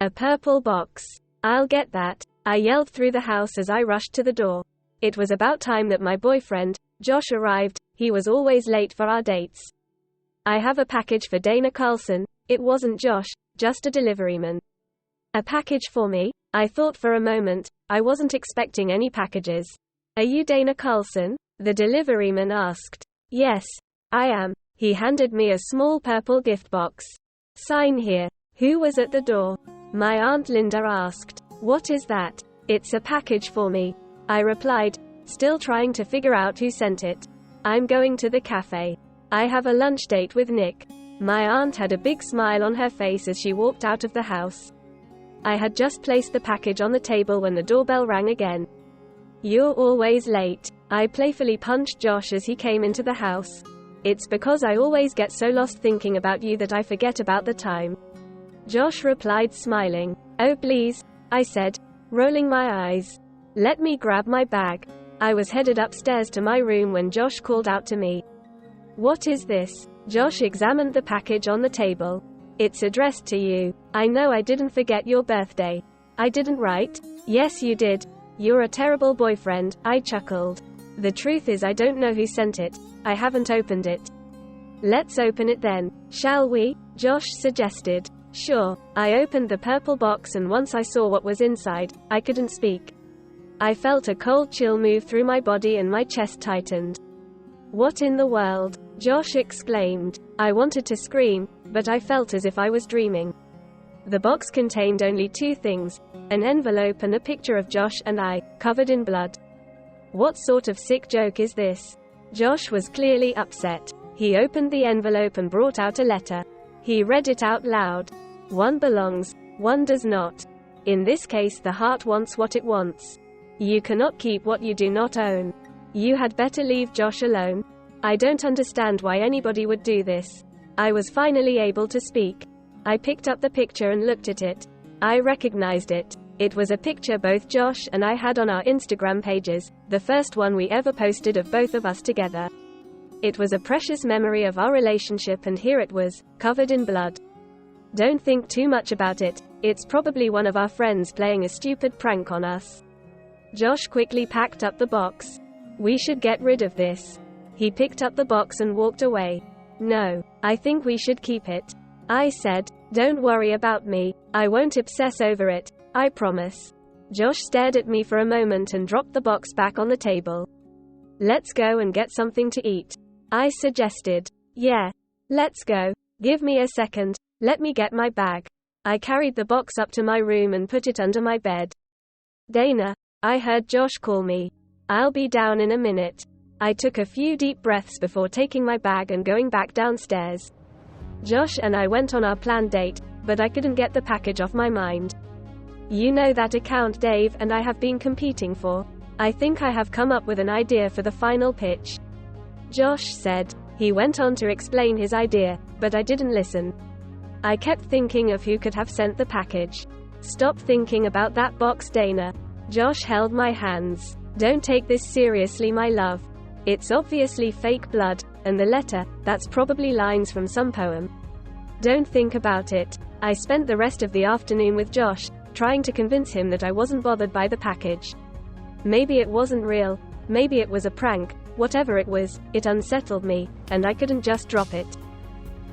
A purple box. I'll get that, I yelled through the house as I rushed to the door. It was about time that my boyfriend, Josh, arrived. He was always late for our dates. I have a package for Dana Carlson. It wasn't Josh, just a deliveryman. A package for me? I thought for a moment. I wasn't expecting any packages. Are you Dana Carlson? The deliveryman asked. Yes, I am. He handed me a small purple gift box. Sign here. Who was at the door? My Aunt Linda asked. What is that? It's a package for me, I replied, still trying to figure out who sent it. I'm going to the cafe. I have a lunch date with Nick. My aunt had a big smile on her face as she walked out of the house. I had just placed the package on the table when the doorbell rang again. You're always late. I playfully punched Josh as he came into the house. It's because I always get so lost thinking about you that I forget about the time. Josh replied, smiling. Oh please, I said, rolling my eyes. Let me grab my bag. I was headed upstairs to my room when Josh called out to me. What is this? Josh examined the package on the table. It's addressed to you. I know I didn't forget your birthday. I didn't, right? Yes you did. You're a terrible boyfriend, I chuckled. The truth is I don't know who sent it. I haven't opened it. Let's open it then, shall we? Josh suggested. Sure. I opened the purple box and once I saw what was inside, I couldn't speak. I felt a cold chill move through my body and my chest tightened. What in the world? Josh exclaimed. I wanted to scream, but I felt as if I was dreaming. The box contained only two things, an envelope and a picture of Josh and I, covered in blood. What sort of sick joke is this? Josh was clearly upset. He opened the envelope and brought out a letter. He read it out loud. One belongs, one does not. In this case the heart wants what it wants. You cannot keep what you do not own. You had better leave Josh alone. I don't understand why anybody would do this. I was finally able to speak. I picked up the picture and looked at it. I recognized it. It was a picture both Josh and I had on our Instagram pages, the first one we ever posted of both of us together. It was a precious memory of our relationship and here it was, covered in blood. Don't think too much about it, it's probably one of our friends playing a stupid prank on us. Josh quickly packed up the box. We should get rid of this. He picked up the box and walked away. No, I think we should keep it. I said, don't worry about me, I won't obsess over it, I promise. Josh stared at me for a moment and dropped the box back on the table. Let's go and get something to eat, I suggested. Yeah, let's go. Give me a second, let me get my bag. I carried the box up to my room and put it under my bed. Dana, I heard Josh call me. I'll be down in a minute. I took a few deep breaths before taking my bag and going back downstairs. Josh and I went on our planned date, but I couldn't get the package off my mind. You know that account Dave and I have been competing for? I think I have come up with an idea for the final pitch. Josh said. He went on to explain his idea, but I didn't listen. I kept thinking of who could have sent the package. Stop thinking about that box, Dana. Josh held my hands. Don't take this seriously, my love. It's obviously fake blood, and the letter, that's probably lines from some poem. Don't think about it. I spent the rest of the afternoon with Josh, trying to convince him that I wasn't bothered by the package. Maybe it wasn't real, maybe it was a prank, whatever it was, it unsettled me, and I couldn't just drop it.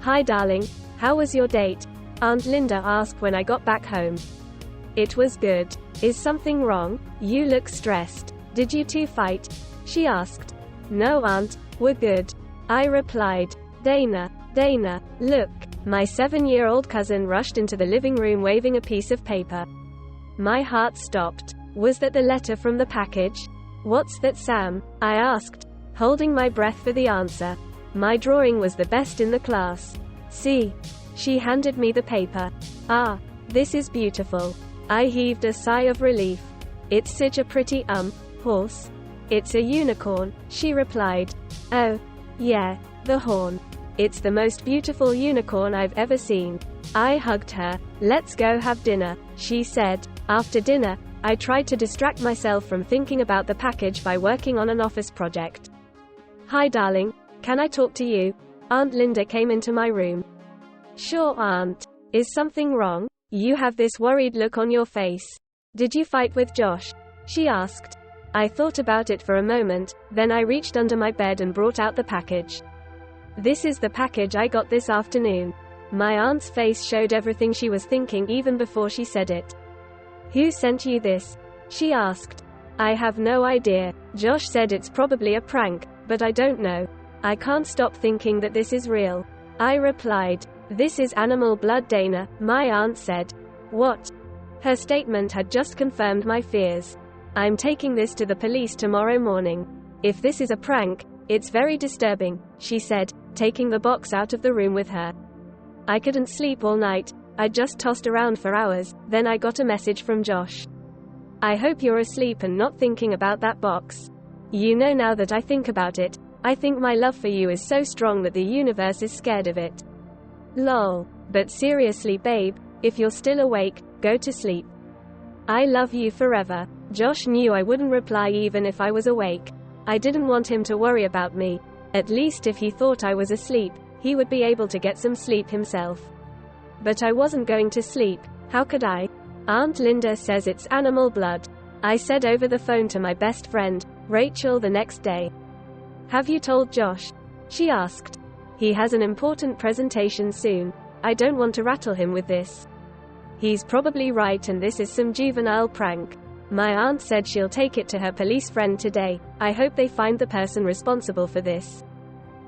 Hi darling, how was your date? Aunt Linda asked when I got back home. It was good. Is something wrong? You look stressed. Did you two fight? She asked. No aunt, we're good, I replied. Dana, look. My 7-year-old cousin rushed into the living room waving a piece of paper. My heart stopped. Was that the letter from the package? What's that, Sam? I asked, holding my breath for the answer. My drawing was the best in the class. See? She handed me the paper. Ah, this is beautiful. I heaved a sigh of relief. It's such a pretty, horse. It's a unicorn, she replied. Oh, yeah, the horn. It's the most beautiful unicorn I've ever seen. I hugged her. Let's go have dinner, she said. After dinner, I tried to distract myself from thinking about the package by working on an office project. Hi darling, can I talk to you? Aunt Linda came into my room. Sure aunt. Is something wrong? You have this worried look on your face. Did you fight with Josh? She asked. I thought about it for a moment, then I reached under my bed and brought out the package. This is the package I got this afternoon. My aunt's face showed everything she was thinking even before she said it. Who sent you this? She asked. I have no idea. Josh said it's probably a prank, but I don't know. I can't stop thinking that this is real. I replied. This is animal blood, Dana, my aunt said. What? Her statement had just confirmed my fears. I'm taking this to the police tomorrow morning. If this is a prank, it's very disturbing, she said, taking the box out of the room with her. I couldn't sleep all night. I just tossed around for hours, then I got a message from Josh. I hope you're asleep and not thinking about that box. You know, now that I think about it, I think my love for you is so strong that the universe is scared of it. Lol. But seriously, babe, if you're still awake, go to sleep. I love you forever. Josh knew I wouldn't reply even if I was awake. I didn't want him to worry about me. At least if he thought I was asleep, he would be able to get some sleep himself. But I wasn't going to sleep. How could I? Aunt Linda says it's animal blood. I said over the phone to my best friend, Rachel, the next day. Have you told Josh? She asked. He has an important presentation soon. I don't want to rattle him with this. He's probably right and this is some juvenile prank. My aunt said she'll take it to her police friend today. I hope they find the person responsible for this.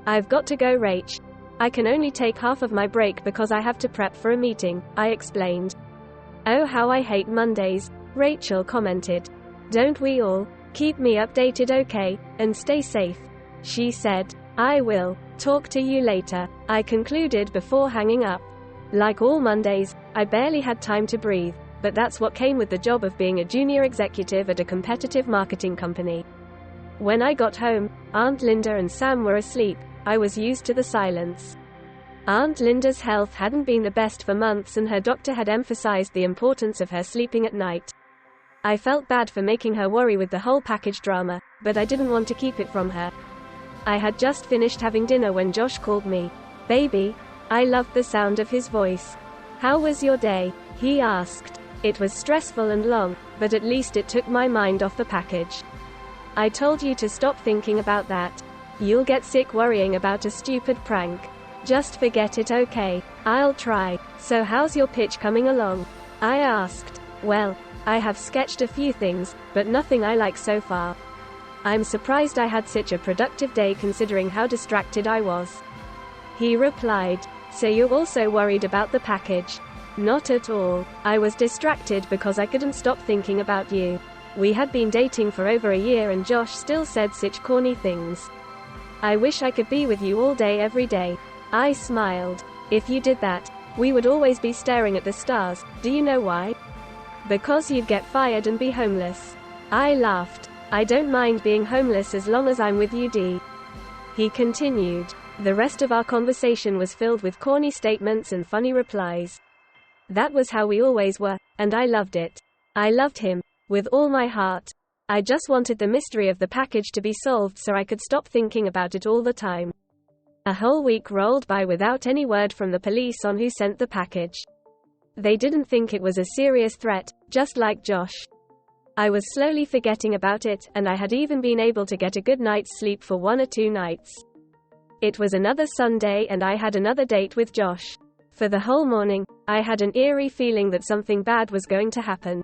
I've got to go, Rach. I can only take half of my break because I have to prep for a meeting, I explained. Oh, how I hate Mondays, Rachel commented. Don't we all? Keep me updated, okay, and stay safe, she said. I will. Talk to you later, I concluded before hanging up. Like all Mondays, I barely had time to breathe, but that's what came with the job of being a junior executive at a competitive marketing company. When I got home, Aunt Linda and Sam were asleep. I was used to the silence. Aunt Linda's health hadn't been the best for months and her doctor had emphasized the importance of her sleeping at night. I felt bad for making her worry with the whole package drama, but I didn't want to keep it from her. I had just finished having dinner when Josh called me. Baby. I loved the sound of his voice. How was your day? He asked. It was stressful and long, but at least it took my mind off the package. I told you to stop thinking about that. You'll get sick worrying about a stupid prank. Just forget it, okay? I'll try. So how's your pitch coming along? I asked. Well, I have sketched a few things, but nothing I like so far. I'm surprised I had such a productive day considering how distracted I was. He replied. So you're also worried about the package? Not at all. I was distracted because I couldn't stop thinking about you. We had been dating for over a year and Josh still said such corny things. I wish I could be with you all day every day. I smiled. If you did that, we would always be staring at the stars. Do you know why? Because you'd get fired and be homeless. I laughed. I don't mind being homeless as long as I'm with you, Dee. He continued. The rest of our conversation was filled with corny statements and funny replies. That was how we always were, and I loved it. I loved him, with all my heart. I just wanted the mystery of the package to be solved so I could stop thinking about it all the time. A whole week rolled by without any word from the police on who sent the package. They didn't think it was a serious threat, just like Josh. I was slowly forgetting about it, and I had even been able to get a good night's sleep for 1 or 2 nights. It was another Sunday and I had another date with Josh. For the whole morning, I had an eerie feeling that something bad was going to happen.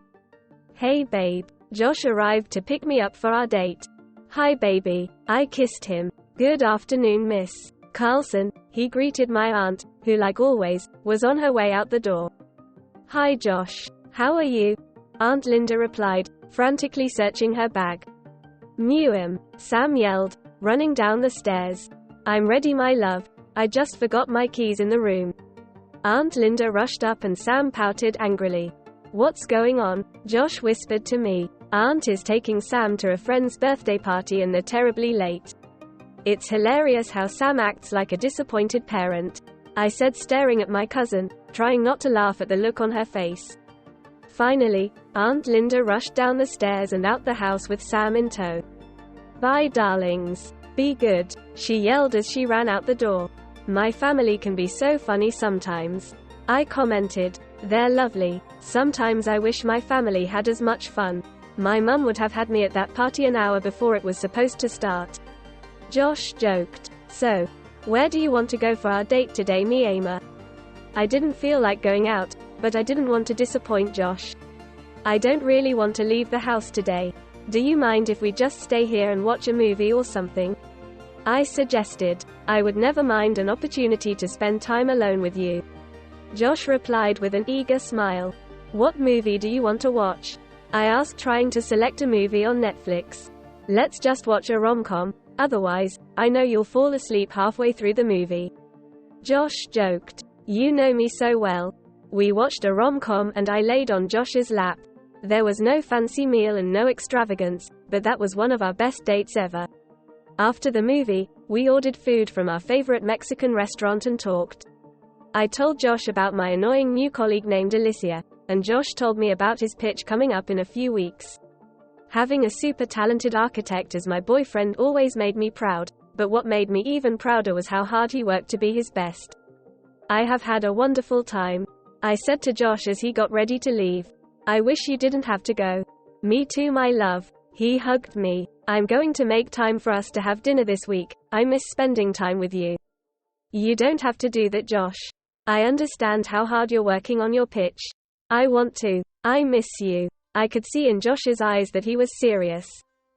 Hey babe. Josh arrived to pick me up for our date. Hi baby. I kissed him. Good afternoon, Miss Carlson. He greeted my aunt, who like always, was on her way out the door. Hi Josh. How are you? Aunt Linda replied, frantically searching her bag. Mewim. Sam yelled, running down the stairs. I'm ready, my love. I just forgot my keys in the room. Aunt Linda rushed up and Sam pouted angrily. What's going on? Josh whispered to me. Aunt is taking Sam to a friend's birthday party and they're terribly late. It's hilarious how Sam acts like a disappointed parent, I said, staring at my cousin, trying not to laugh at the look on her face. Finally, Aunt Linda rushed down the stairs and out the house with Sam in tow. Bye darlings. Be good, she yelled as she ran out the door. My family can be so funny sometimes, I commented. They're lovely. Sometimes I wish my family had as much fun. My mum would have had me at that party an hour before it was supposed to start. Josh joked. So, where do you want to go for our date today, Emma? I didn't feel like going out, but I didn't want to disappoint Josh. I don't really want to leave the house today. Do you mind if we just stay here and watch a movie or something? I suggested. I would never mind an opportunity to spend time alone with you. Josh replied with an eager smile. What movie do you want to watch? I asked, trying to select a movie on Netflix. Let's just watch a rom-com, otherwise, I know you'll fall asleep halfway through the movie. Josh joked. You know me so well. We watched a rom-com and I laid on Josh's lap. There was no fancy meal and no extravagance, but that was one of our best dates ever. After the movie, we ordered food from our favorite Mexican restaurant and talked. I told Josh about my annoying new colleague named Alicia, and Josh told me about his pitch coming up in a few weeks. Having a super talented architect as my boyfriend always made me proud, but what made me even prouder was how hard he worked to be his best. I have had a wonderful time. I said to Josh as he got ready to leave. I wish you didn't have to go. Me too, my love. He hugged me. I'm going to make time for us to have dinner this week. I miss spending time with you. You don't have to do that, Josh. I understand how hard you're working on your pitch. I want to. I miss you. I could see in Josh's eyes that he was serious.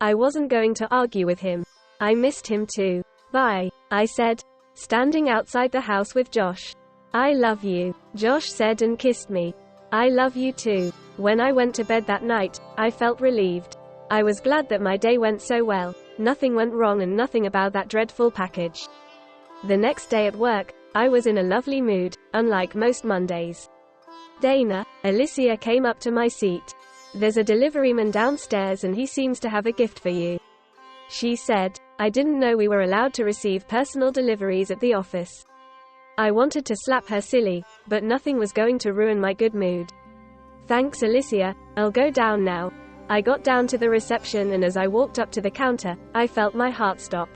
I wasn't going to argue with him. I missed him too. Bye, I said, standing outside the house with Josh. I love you, Josh said and kissed me. I love you too. When I went to bed that night, I felt relieved. I was glad that my day went so well. Nothing went wrong and nothing about that dreadful package. The next day at work, I was in a lovely mood, unlike most Mondays. Dana, Alicia came up to my seat. There's a deliveryman downstairs and he seems to have a gift for you. She said. I didn't know we were allowed to receive personal deliveries at the office. I wanted to slap her silly, but nothing was going to ruin my good mood. Thanks, Alicia, I'll go down now. I got down to the reception and as I walked up to the counter, I felt my heart stop.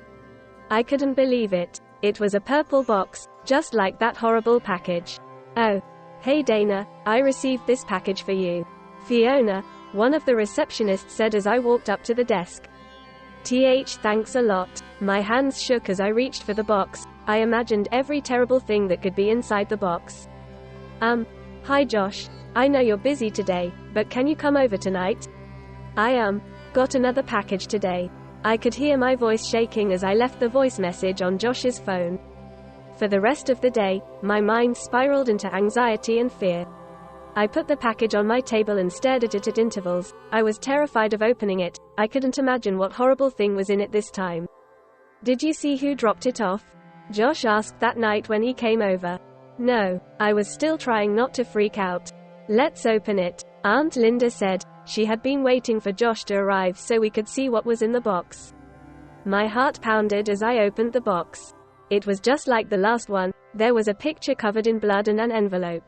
I couldn't believe it. It was a purple box, just like that horrible package. Oh. Hey Dana, I received this package for you. Fiona, one of the receptionists said as I walked up to the desk. Thanks a lot. My hands shook as I reached for the box. I imagined every terrible thing that could be inside the box. Hi Josh. I know you're busy today, but can you come over tonight? I got another package today. I could hear my voice shaking as I left the voice message on Josh's phone. For the rest of the day, my mind spiraled into anxiety and fear. I put the package on my table and stared at it at intervals. I was terrified of opening it. I couldn't imagine what horrible thing was in it this time. Did you see who dropped it off? Josh asked that night when he came over. No, I was still trying not to freak out. Let's open it, Aunt Linda said. She had been waiting for Josh to arrive so we could see what was in the box. My heart pounded as I opened the box. It was just like the last one. There was a picture covered in blood and an envelope.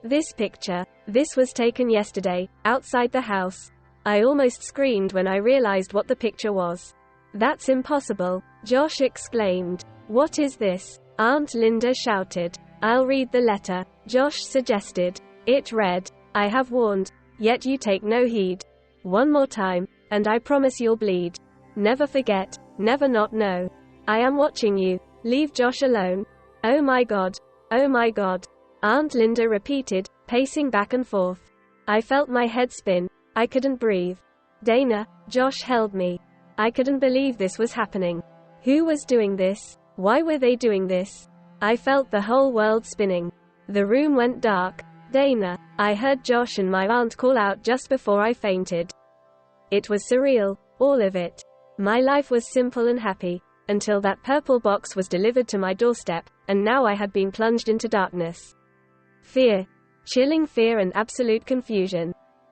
This picture. This was taken yesterday, outside the house. I almost screamed when I realized what the picture was. That's impossible, Josh exclaimed. What is this? Aunt Linda shouted. I'll read the letter, Josh suggested. It read, I have warned, yet you take no heed. One more time, and I promise you'll bleed. Never forget, never not know. I am watching you. Leave Josh alone. Oh my God. Oh my God. Aunt Linda repeated, pacing back and forth. I felt my head spin. I couldn't breathe. Dana, Josh held me. I couldn't believe this was happening. Who was doing this? Why were they doing this? I felt the whole world spinning. The room went dark. Dana, I heard Josh and my aunt call out just before I fainted. It was surreal, all of it. My life was simple and happy, until that purple box was delivered to my doorstep, and now I had been plunged into darkness. Fear. Chilling fear and absolute confusion.